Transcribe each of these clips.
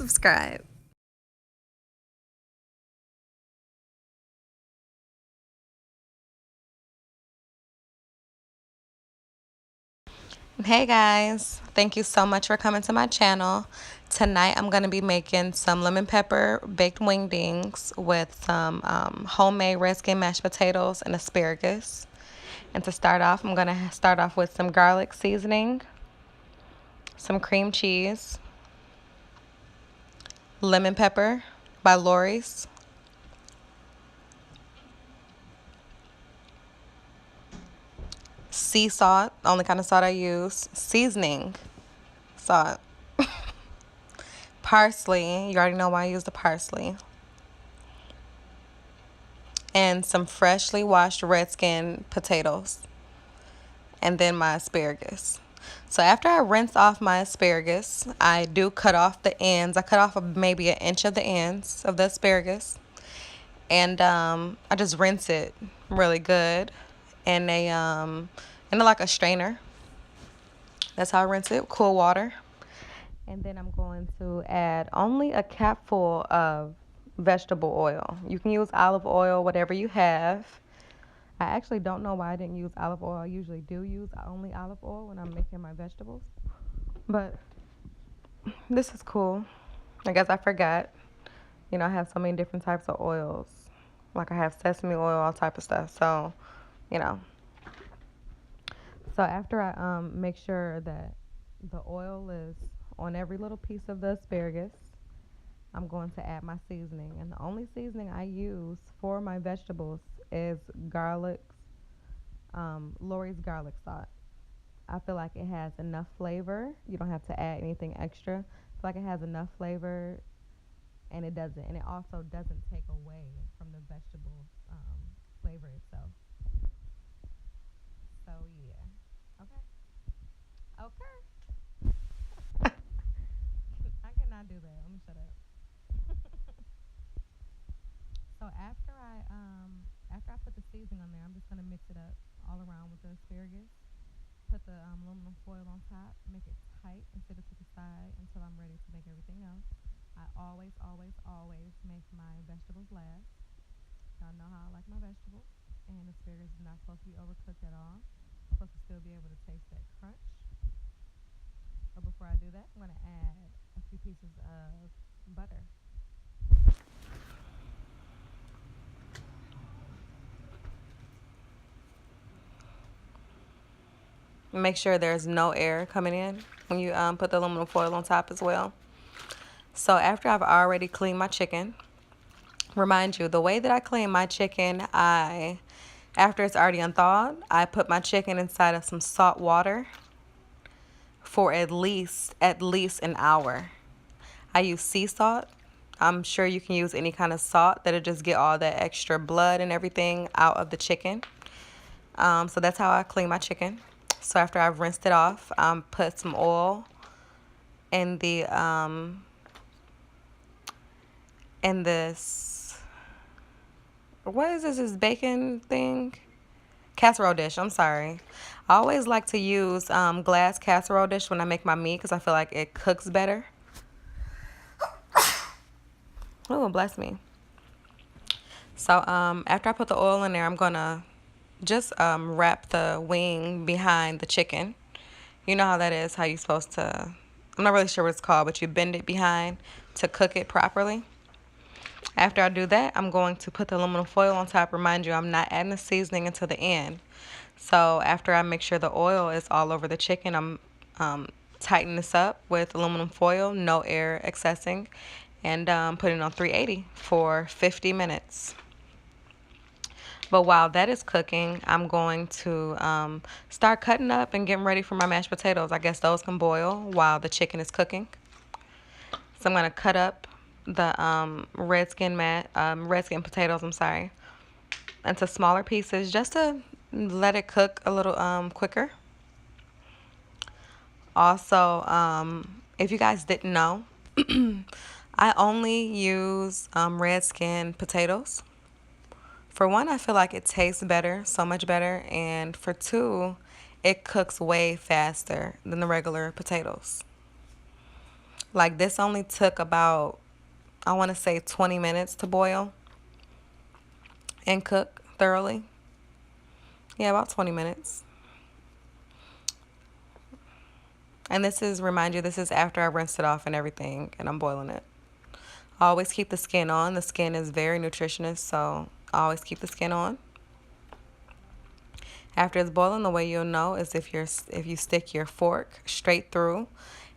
subscribe. Hey guys, thank you so much for coming to my channel. Tonight I'm going to be making some lemon pepper baked wingdings with some homemade red skin mashed potatoes and asparagus. And to start off, I'm going to start off with some garlic seasoning, some cream cheese, lemon pepper by Lori's, sea salt, only kind of salt I use, seasoning salt, parsley, you already know why I use the parsley, and some freshly washed red skin potatoes, and then my asparagus. So after I rinse off my asparagus, I do cut off the ends. I cut off maybe an inch of the ends of the asparagus, and I just rinse it really good in like a strainer. That's how I rinse it, cool water. And then I'm going to add only a capful of vegetable oil. You can use olive oil, whatever you have. I actually don't know why I didn't use olive oil. I usually do use only olive oil when I'm making my vegetables. But this is cool. I guess I forgot. You know, I have so many different types of oils. Like I have sesame oil, all type of stuff. So, you know. So after I make sure that the oil is on every little piece of the asparagus, I'm going to add my seasoning. And the only seasoning I use for my vegetables is Lori's garlic salt. I feel like it has enough flavor. You don't have to add anything extra. I feel like it has enough flavor, and it doesn't. And it also doesn't take away from the vegetable flavor itself. So yeah. Okay. Okay. I cannot do that. Let me shut up. So after I put the seasoning on there, I'm just gonna mix it up all around with the asparagus. Put the aluminum foil on top, make it tight, and set it to the side until I'm ready to make everything else. I always, always, always make my vegetables last. Y'all know how I like my vegetables, and asparagus is not supposed to be overcooked at all. It's supposed to still be able to taste that crunch. But before I do that, I'm gonna add a few pieces of butter. Make sure there's no air coming in when you put the aluminum foil on top as well. So after I've already cleaned my chicken, remind you, the way that I clean my chicken, after it's already unthawed, I put my chicken inside of some salt water for at least an hour. I use sea salt. I'm sure you can use any kind of salt that'll just get all that extra blood and everything out of the chicken. So that's how I clean my chicken. So after I've rinsed it off, put some oil in this, what is this bacon thing? Casserole dish, I'm sorry. I always like to use glass casserole dish when I make my meat because I feel like it cooks better. Oh, bless me. So after I put the oil in there, I'm going to just wrap the wing behind the chicken. You know how that is, how you're supposed to, I'm not really sure what it's called, but you bend it behind to cook it properly. After I do that, I'm going to put the aluminum foil on top. Remind you, I'm not adding the seasoning until the end. So after I make sure the oil is all over the chicken, I'm tighten this up with aluminum foil, no air accessing, and put it on 380 for 50 minutes. But while that is cooking, I'm going to start cutting up and getting ready for my mashed potatoes. I guess those can boil while the chicken is cooking. So I'm going to cut up the red skin potatoes, I'm sorry, into smaller pieces just to let it cook a little quicker. Also, if you guys didn't know, I only use red skin potatoes. For one, I feel like it tastes better, so much better, and for two, it cooks way faster than the regular potatoes. Like this only took about, I want to say 20 minutes to boil and cook thoroughly. Yeah, about 20 minutes. And this is, remind you, this is after I rinsed it off and everything and I'm boiling it. I always keep the skin on. The skin is very nutritious, so I always keep the skin on. After it's boiling, the way you'll know is if you stick your fork straight through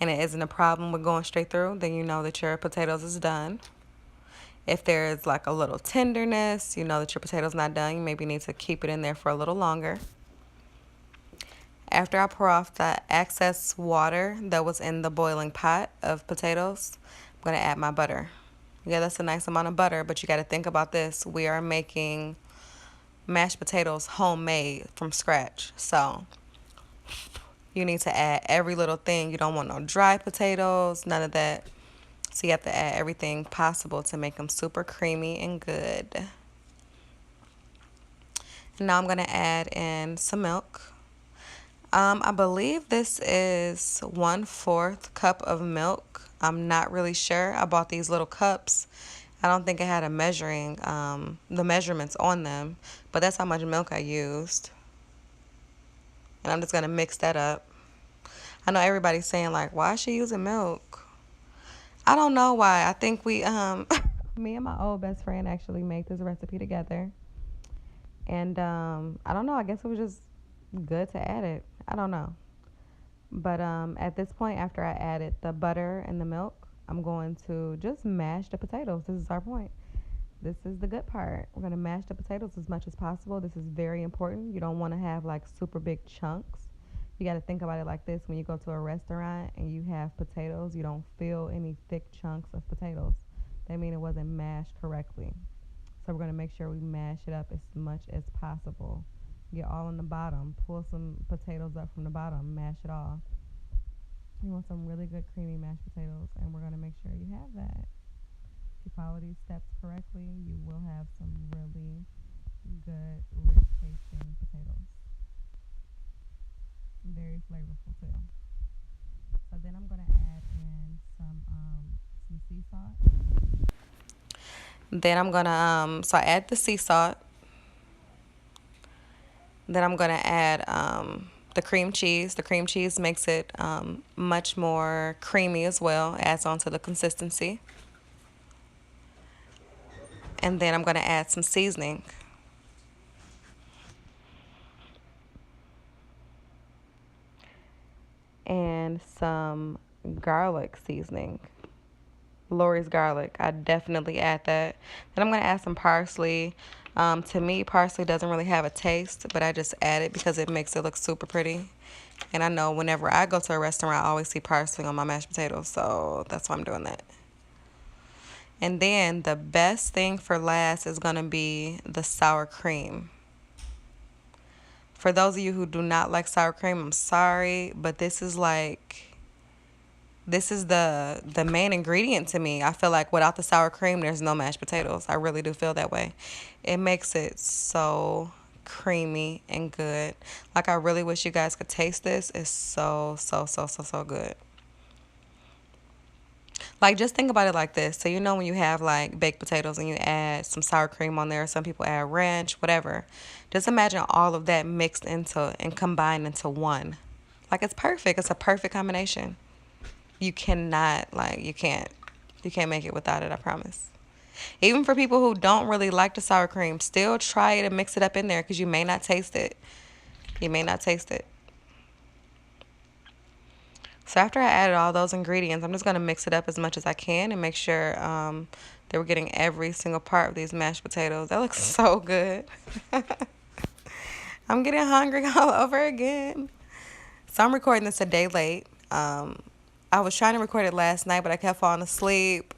and it isn't a problem with going straight through, then you know that your potatoes is done. If there's like a little tenderness, you know that your potatoes not done. You maybe need to keep it in there for a little longer. After I pour off the excess water that was in the boiling pot of potatoes, I'm going to add my butter. Yeah, that's a nice amount of butter, but you got to think about this. We are making mashed potatoes homemade from scratch. So you need to add every little thing. You don't want no dry potatoes, none of that. So you have to add everything possible to make them super creamy and good. And now I'm going to add in some milk. I believe this is 1/4 cup of milk. I'm not really sure. I bought these little cups. I don't think it had a measuring, the measurements on them, but that's how much milk I used. And I'm just gonna mix that up. I know everybody's saying like, why is she using milk? I don't know why. I think we, me and my old best friend actually made this recipe together, and I don't know. I guess it was just good to add it. I don't know. But at this point, after I added the butter and the milk, I'm going to just mash the potatoes. This is our point. This is the good part. We're going to mash the potatoes as much as possible. This is very important. You don't want to have like super big chunks. You got to think about it like this. When you go to a restaurant and you have potatoes, you don't feel any thick chunks of potatoes. That means it wasn't mashed correctly. So we're going to make sure we mash it up as much as possible. Get all on the bottom. Pull some potatoes up from the bottom. Mash it all. You want some really good creamy mashed potatoes, and we're going to make sure you have that. If you follow these steps correctly, you will have some really good, rich tasting potatoes. Very flavorful too. So then I'm going to add in some sea salt. Then I'm going to, so I add the sea salt. Then I'm going to add the cream cheese. The cream cheese makes it much more creamy as well, adds on to the consistency. And then I'm going to add some seasoning. And some garlic seasoning. Lori's garlic. I definitely add that. Then I'm going to add some parsley. To me, parsley doesn't really have a taste, but I just add it because it makes it look super pretty. And I know whenever I go to a restaurant, I always see parsley on my mashed potatoes, so that's why I'm doing that. And then the best thing for last is going to be the sour cream. For those of you who do not like sour cream, I'm sorry, but this is the main ingredient to me. I feel like without the sour cream, there's no mashed potatoes. I really do feel that way. It makes it so creamy and good. Like I really wish you guys could taste this. It's so good. Like just think about it like this. So you know when you have like baked potatoes and you add some sour cream on there, some people add ranch, whatever. Just imagine all of that mixed into and combined into one. Like it's perfect. It's a perfect combination. You cannot you can't make it without it, I promise. Even for people who don't really like the sour cream, still try to mix it up in there because you may not taste it. You may not taste it. So after I added all those ingredients, I'm just going to mix it up as much as I can and make sure that we're getting every single part of these mashed potatoes. That looks so good. I'm getting hungry all over again. So I'm recording this a day late. I was trying to record it last night, but I kept falling asleep.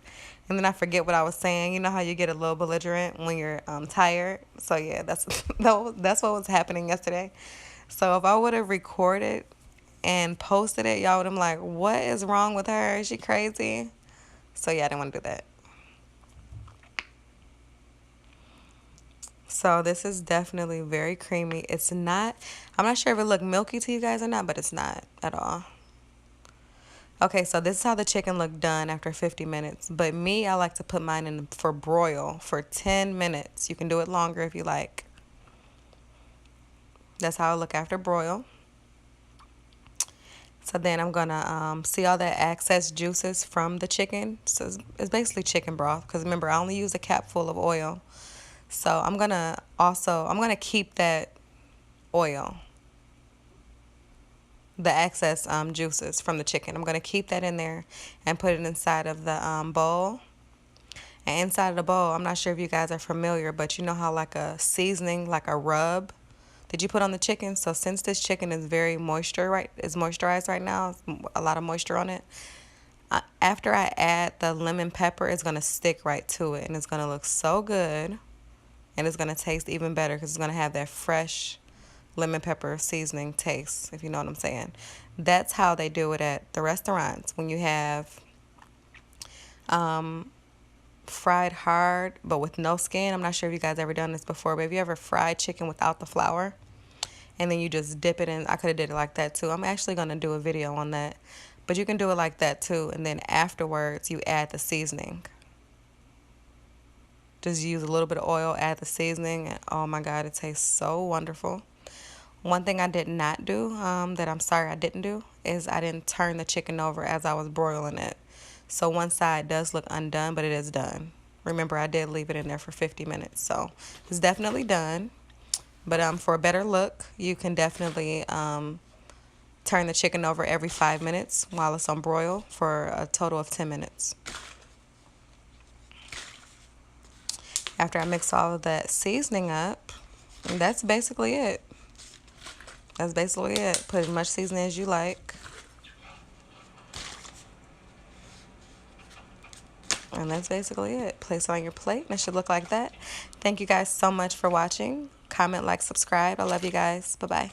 And then I forget what I was saying. You know how you get a little belligerent when you're tired? So yeah, that's what was happening yesterday. So if I would have recorded and posted it, y'all would have been like, what is wrong with her? Is she crazy? So yeah, I didn't want to do that. So this is definitely very creamy. I'm not sure if it looked milky to you guys or not, but it's not at all. Okay, so this is how the chicken looked done after 50 minutes. But me, I like to put mine in for broil for 10 minutes. You can do it longer if you like. That's how I look after broil. So then I'm gonna see all that excess juices from the chicken. So it's basically chicken broth because remember I only use a cap full of oil. So I'm gonna keep that oil, the excess juices from the chicken. I'm gonna keep that in there and put it inside of the bowl. And inside of the bowl, I'm not sure if you guys are familiar, but you know how like a seasoning, like a rub, did you put on the chicken? So since this chicken is very is moisturized right now, a lot of moisture on it. After I add the lemon pepper, it's gonna stick right to it, and it's gonna look so good, and it's gonna taste even better because it's gonna have that fresh lemon pepper seasoning taste, if you know what I'm saying. That's how they do it at the restaurants when you have fried hard but with no skin. I'm not sure if you guys ever done this before, but have you ever fried chicken without the flour and then you just dip it in? I could have did it like that too. I'm actually going to do a video on that, but you can do it like that too, and then afterwards you add the seasoning. Just use a little bit of oil, add the seasoning, and oh my god, it tastes so wonderful. One thing I did not do, that I'm sorry I didn't do, is I didn't turn the chicken over as I was broiling it. So one side does look undone, but it is done. Remember, I did leave it in there for 50 minutes, so it's definitely done. But for a better look, you can definitely turn the chicken over every 5 minutes while it's on broil for a total of 10 minutes. After I mix all of that seasoning up, that's basically it. That's basically it. Put as much seasoning as you like. And that's basically it. Place it on your plate and it should look like that. Thank you guys so much for watching. Comment, like, subscribe. I love you guys. Bye-bye.